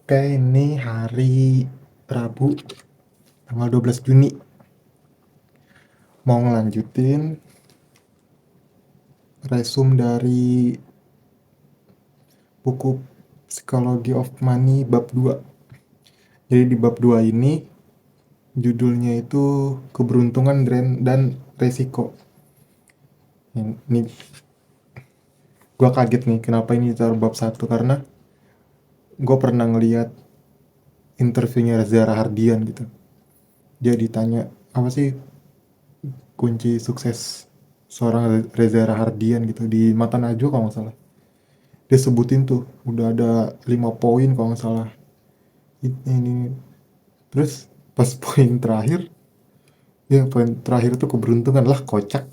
Oke, ini hari Rabu, tanggal 12 Juni. Mau ngelanjutin resume dari buku Psychology of Money bab 2. Jadi di bab 2 ini judulnya itu keberuntungan dan resiko. Ini gue kaget nih kenapa ini ditaruh bab 1, karena gue pernah ngeliat interviewnya Reza Rahardian gitu. Dia ditanya, apa sih kunci sukses seorang Reza Rahardian gitu di Mata Najwa kalau nggak salah. Dia sebutin tuh udah ada 5 poin kalau nggak salah. Ini terus pas poin terakhir, ya poin terakhir tuh keberuntungan. Lah kocak,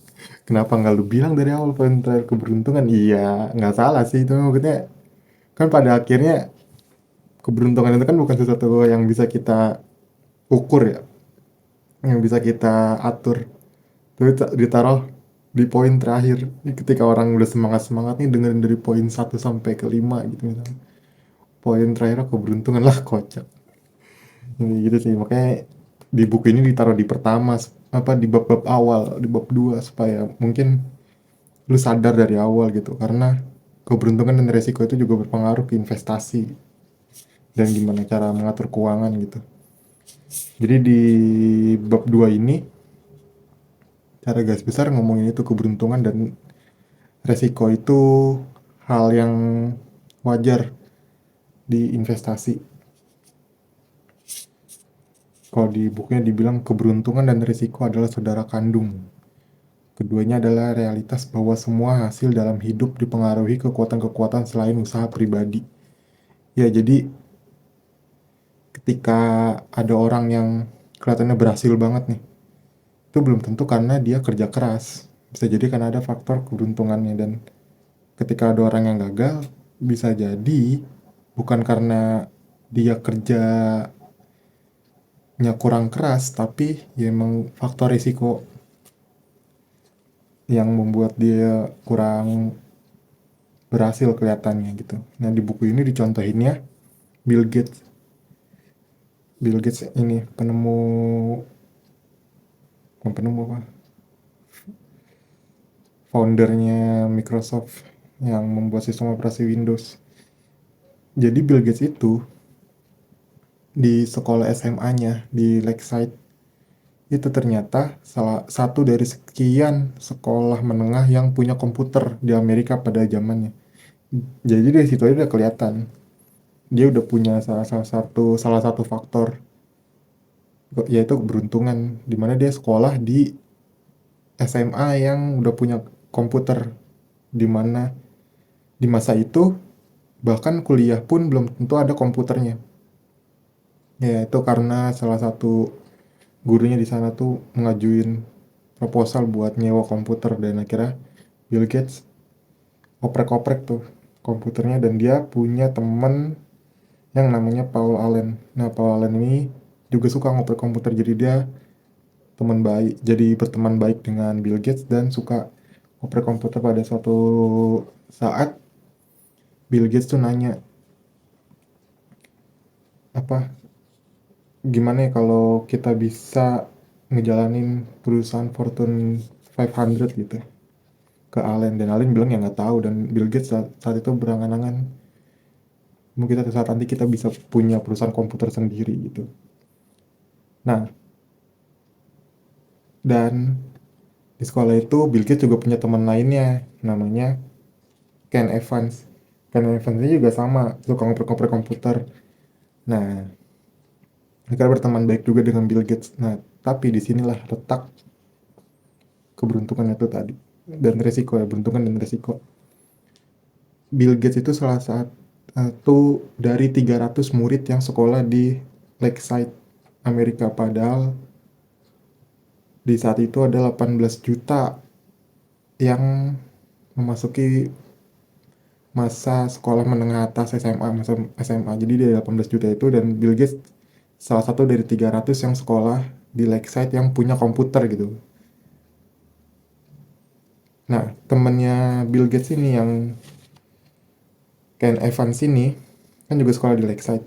kenapa nggak lu bilang dari awal poin terakhir keberuntungan? Iya, nggak salah sih itu, maksudnya kan pada akhirnya keberuntungan itu kan bukan sesuatu yang bisa kita ukur ya, yang bisa kita atur. Tapi ditaruh di poin terakhir ketika orang udah semangat semangat nih dengerin dari poin 1 sampai ke 5 gitu misalnya. Poin terakhir keberuntungan, lah kocak. Gitu sih, makanya di buku ini ditaruh di pertama, apa di bab-bab awal, di bab 2, supaya mungkin lu sadar dari awal gitu, karena keberuntungan dan resiko itu juga berpengaruh ke investasi dan gimana cara mengatur keuangan gitu. Jadi di bab 2 ini cara garis besar ngomongin itu keberuntungan dan resiko itu hal yang wajar di investasi. Kalau di bukunya dibilang keberuntungan dan resiko adalah saudara kandung. Keduanya adalah realitas bahwa semua hasil dalam hidup dipengaruhi kekuatan-kekuatan selain usaha pribadi. Ya, jadi ketika ada orang yang kelihatannya berhasil banget nih, itu belum tentu karena dia kerja keras. Bisa jadi karena ada faktor keberuntungannya. Dan ketika ada orang yang gagal, bisa jadi bukan karena dia kerjanya kurang keras, tapi ya emang faktor risiko yang membuat dia kurang berhasil kelihatannya gitu. Nah, di buku ini dicontohinnya Bill Gates. Bill Gates ini penemu apa? Foundernya Microsoft yang membuat sistem operasi Windows. Jadi Bill Gates itu di sekolah SMA-nya di Lakeside itu ternyata salah satu dari sekian sekolah menengah yang punya komputer di Amerika pada zamannya. Jadi dari situ aja udah kelihatan dia udah punya salah satu faktor, yaitu keberuntungan, dimana dia sekolah di SMA yang udah punya komputer, dimana di masa itu bahkan kuliah pun belum tentu ada komputernya. Ya itu karena salah satu gurunya di sana tuh ngajuin proposal buat nyewa komputer, dan akhirnya Bill Gates oprek-oprek tuh komputernya, dan dia punya temen yang namanya Paul Allen. Nah, Paul Allen ini juga suka ngoprek komputer, jadi dia berteman baik dengan Bill Gates dan suka ngoprek komputer. Pada suatu saat Bill Gates tuh nanya, apa gimana ya kalau kita bisa ngejalanin perusahaan Fortune 500 gitu ke Allen, dan Allen bilang ya nggak tahu, dan Bill Gates saat itu berangan-angan mungkin suatu saat nanti kita bisa punya perusahaan komputer sendiri gitu. Nah, dan di sekolah itu Bill Gates juga punya teman lainnya namanya Ken Evans. Ken Evans ini juga sama suka ngoprek-ngoprek komputer. Nah, mereka berteman baik juga dengan Bill Gates. Nah, tapi disinilah letak keberuntungan itu tadi, dan resiko, ya, beruntungan dan resiko. Bill Gates itu salah satu dari 300 murid yang sekolah di Lakeside, Amerika, padahal di saat itu ada 18 juta yang memasuki masa sekolah menengah atas masa SMA. Jadi dari 18 juta itu, dan Bill Gates salah satu dari 300 yang sekolah di Lakeside yang punya komputer gitu. Nah, temennya Bill Gates ini yang Ken Evans ini kan juga sekolah di Lakeside.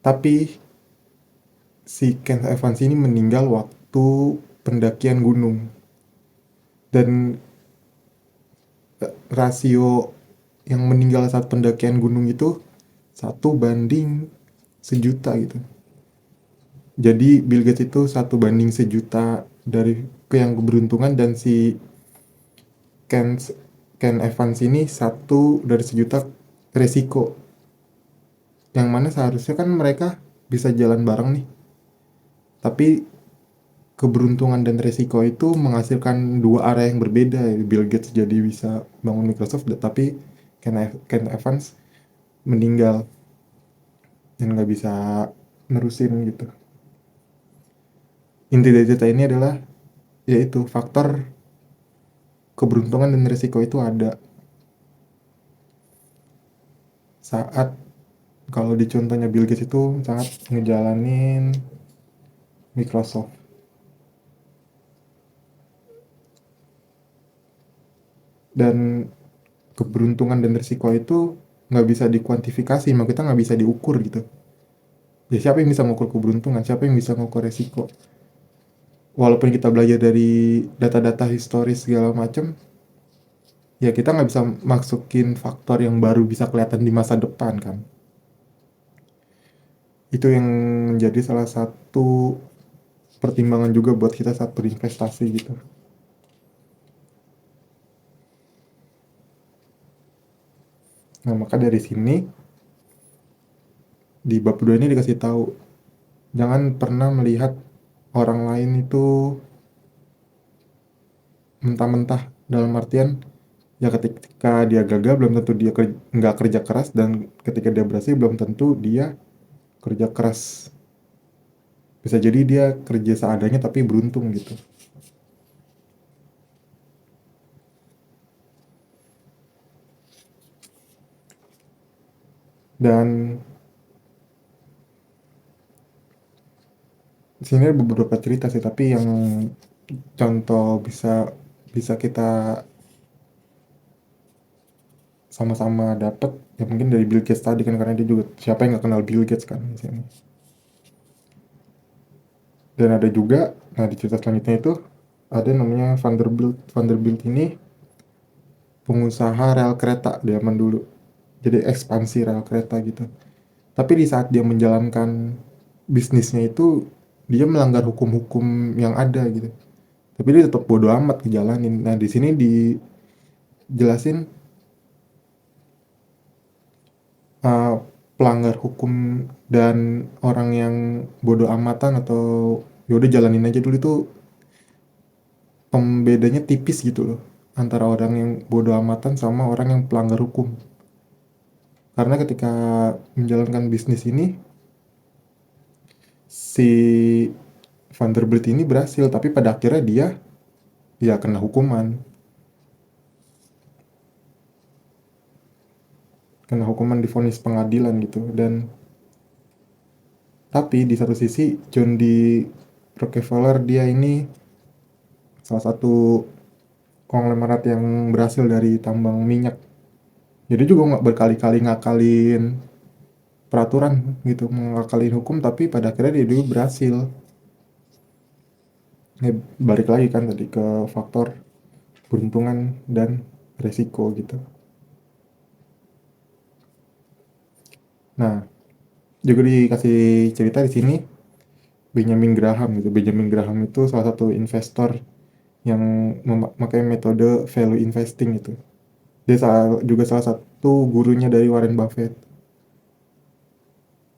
Tapi si Ken Evans ini meninggal waktu pendakian gunung, dan rasio yang meninggal saat pendakian gunung itu 1 banding 1 juta gitu. Jadi Bill Gates itu 1 banding 1 juta dari ke yang keberuntungan, dan si Ken Ken Evans ini 1 dari 1 juta resiko. Yang mana seharusnya kan mereka bisa jalan bareng nih. Tapi keberuntungan dan resiko itu menghasilkan dua arah yang berbeda. Bill Gates jadi bisa bangun Microsoft, tapi Ken Evans meninggal dan nggak bisa nerusin gitu. Inti dari cerita ini adalah yaitu faktor keberuntungan dan resiko itu ada saat, kalau di contohnya Bill Gates itu sangat ngejalanin Microsoft. Dan keberuntungan dan resiko itu nggak bisa dikuantifikasi, maka kita nggak bisa diukur gitu. Ya siapa yang bisa mengukur keberuntungan, siapa yang bisa mengukur resiko? Walaupun kita belajar dari data-data historis segala macam, ya kita nggak bisa masukin faktor yang baru bisa kelihatan di masa depan kan. Itu yang menjadi salah satu pertimbangan juga buat kita saat berinvestasi gitu. Nah, maka dari sini di bab 2 ini dikasih tahu, jangan pernah melihat orang lain itu mentah-mentah, dalam artian ya ketika dia gagal belum tentu dia nggak kerja keras, dan ketika dia berhasil belum tentu dia kerja keras. Bisa jadi dia kerja seadanya tapi beruntung gitu. Dan di sini ada beberapa cerita sih, tapi yang contoh bisa bisa kita sama-sama dapat ya mungkin dari Bill Gates tadi kan, karena dia juga, siapa yang nggak kenal Bill Gates kan di sini. Dan ada juga, nah di cerita selanjutnya itu ada namanya Vanderbilt. Vanderbilt ini pengusaha rel kereta di zaman dulu, jadi ekspansi rel kereta gitu. Tapi di saat dia menjalankan bisnisnya itu, dia melanggar hukum-hukum yang ada gitu. Tapi dia tetap bodo amat ngejalanin. Nah di sini dijelasin uh, pelanggar hukum dan orang yang bodo amatan atau yaudah jalanin aja dulu itu pembedanya tipis gitu loh, antara orang yang bodo amatan sama orang yang pelanggar hukum. Karena ketika menjalankan bisnis ini, si Vanderbilt ini berhasil, tapi pada akhirnya dia ya kena hukuman. Kena hukuman divonis pengadilan gitu. Dan tapi di satu sisi John D. Rockefeller dia ini salah satu konglomerat yang berhasil dari tambang minyak. Jadi juga nggak berkali-kali ngakalin peraturan gitu, ngakalin hukum, tapi pada akhirnya dia juga berhasil. Ya, balik lagi kan tadi ke faktor peruntungan dan resiko gitu. Nah, juga dikasih cerita di sini Benjamin Graham gitu. Benjamin Graham itu salah satu investor yang memakai metode value investing itu. Dia juga salah satu gurunya dari Warren Buffett.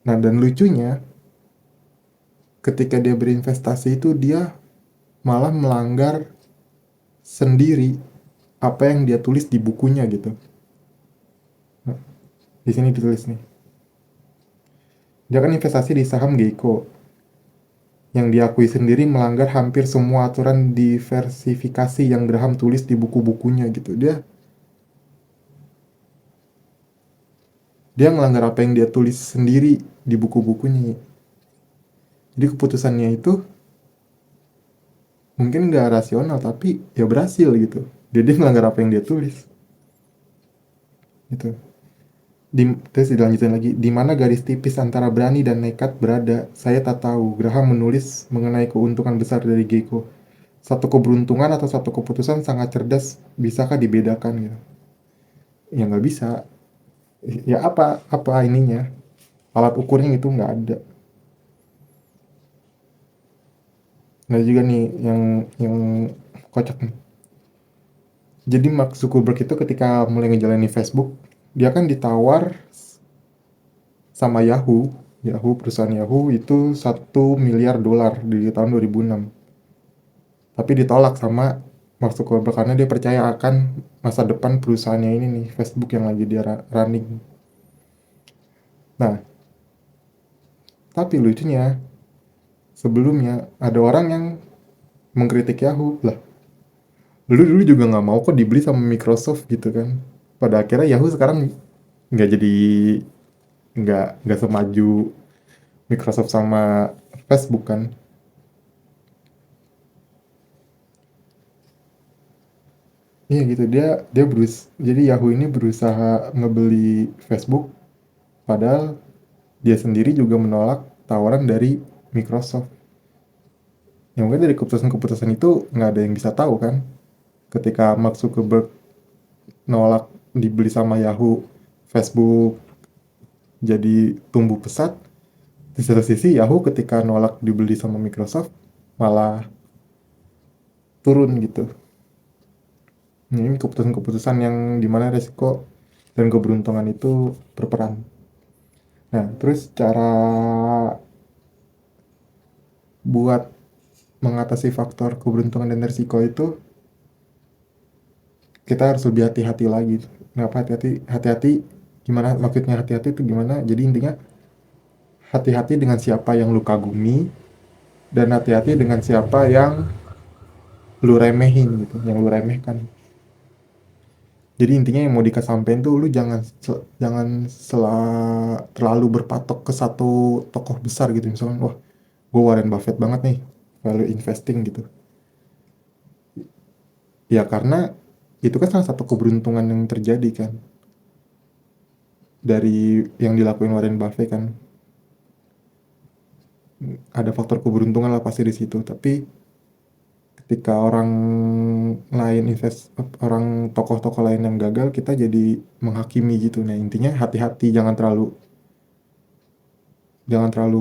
Nah, dan lucunya ketika dia berinvestasi itu dia malah melanggar sendiri apa yang dia tulis di bukunya gitu. Nah, di sini ditulis nih. Dia kan investasi di saham Geico yang diakui sendiri melanggar hampir semua aturan diversifikasi yang Graham tulis di buku-bukunya gitu. Dia ngelanggar apa yang dia tulis sendiri di buku-bukunya. Jadi keputusannya itu mungkin nggak rasional, tapi ya berhasil gitu. Dia melanggar apa yang dia tulis gitu. Terus dilanjutin lagi, di mana garis tipis antara berani dan nekat berada, saya tak tahu. Graham menulis mengenai keuntungan besar dari Gecko. Satu keberuntungan atau satu keputusan sangat cerdas, bisakah dibedakan gitu? Ya nggak bisa. Ya apa apa ininya? Alat ukurnya itu nggak ada. Nah juga nih yang kocak nih. Jadi Mark Zuckerberg itu ketika mulai ngejalani Facebook, dia kan ditawar sama Yahoo. Yahoo, perusahaan Yahoo itu 1 miliar dolar di tahun 2006. Tapi ditolak sama Mark Zuckerberg karena dia percaya akan masa depan perusahaannya ini nih, Facebook yang lagi dia running. Nah, tapi lucunya sebelumnya ada orang yang mengkritik Yahoo lah. Dulu dulu juga nggak mau kok dibeli sama Microsoft gitu kan. Pada akhirnya Yahoo sekarang nggak jadi nggak semaju Microsoft sama Facebook kan. Iya gitu, dia dia jadi Yahoo ini berusaha ngebeli Facebook, padahal dia sendiri juga menolak tawaran dari Microsoft. Ya mungkin dari keputusan-keputusan itu nggak ada yang bisa tahu kan. Ketika Mark Zuckerberg nolak dibeli sama Yahoo, Facebook jadi tumbuh pesat. Di satu sisi Yahoo ketika nolak dibeli sama Microsoft malah turun gitu. Nah, ini keputusan-keputusan yang dimana resiko dan keberuntungan itu berperan. Nah, terus cara buat mengatasi faktor keberuntungan dan risiko itu kita harus lebih hati-hati lagi. Kenapa hati-hati? Hati-hati gimana maksudnya hati-hati itu gimana? Jadi intinya hati-hati dengan siapa yang lu kagumi dan hati-hati dengan siapa yang lu remehin gitu, yang lu remehkan. Jadi intinya yang mau dikesampaikan tuh lu terlalu berpatok ke satu tokoh besar gitu. Misalnya, wah, gue Warren Buffett banget nih, value investing gitu. Ya karena itu kan salah satu keberuntungan yang terjadi kan dari yang dilakuin Warren Buffett kan. Ada faktor keberuntungan lah pasti di situ. Tapi ketika orang tokoh-tokoh lain yang gagal, kita jadi menghakimi gitu. Nah intinya hati-hati, jangan terlalu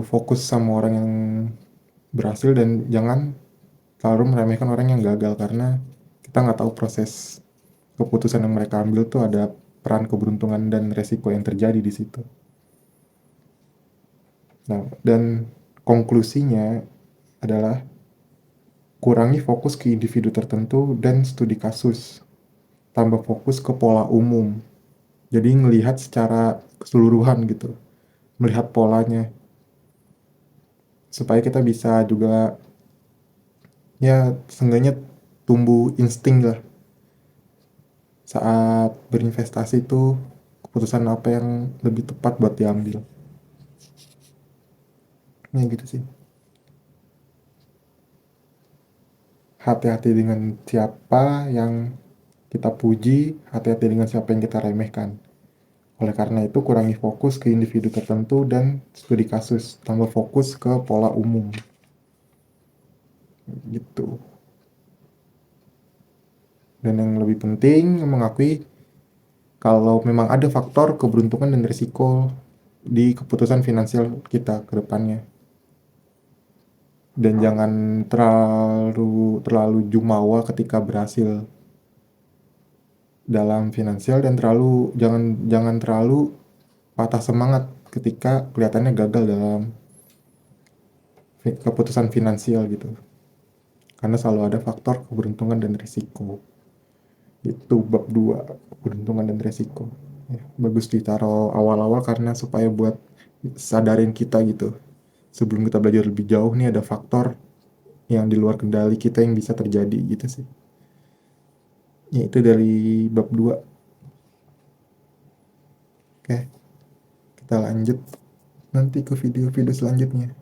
fokus sama orang yang berhasil dan jangan terlalu meremehkan orang yang gagal karena kita nggak tahu proses keputusan yang mereka ambil tuh ada peran keberuntungan dan resiko yang terjadi di situ. Nah, dan konklusinya adalah kurangi fokus ke individu tertentu dan studi kasus, tambah fokus ke pola umum. Jadi ngelihat secara keseluruhan gitu, melihat polanya supaya kita bisa juga ya seenggaknya tumbuh insting lah saat berinvestasi itu, keputusan apa yang lebih tepat buat diambil. Ya gitu sih. Hati-hati dengan siapa yang kita puji, hati-hati dengan siapa yang kita remehkan. Oleh karena itu, kurangi fokus ke individu tertentu dan studi kasus, tambah fokus ke pola umum. Gitu. Dan yang lebih penting, mengakui kalau memang ada faktor keberuntungan dan risiko di keputusan finansial kita ke depannya. Dan jangan terlalu terlalu jumawa ketika berhasil dalam finansial dan jangan jangan terlalu patah semangat ketika kelihatannya gagal dalam keputusan finansial gitu. Karena selalu ada faktor keberuntungan dan risiko. Itu bab 2 keberuntungan dan risiko. Ya, bagus ditaruh awal-awal karena supaya buat sadarin kita gitu. Sebelum kita belajar lebih jauh nih ada faktor yang di luar kendali kita yang bisa terjadi gitu sih. Ya itu dari bab 2. Oke, kita lanjut nanti ke video-video selanjutnya.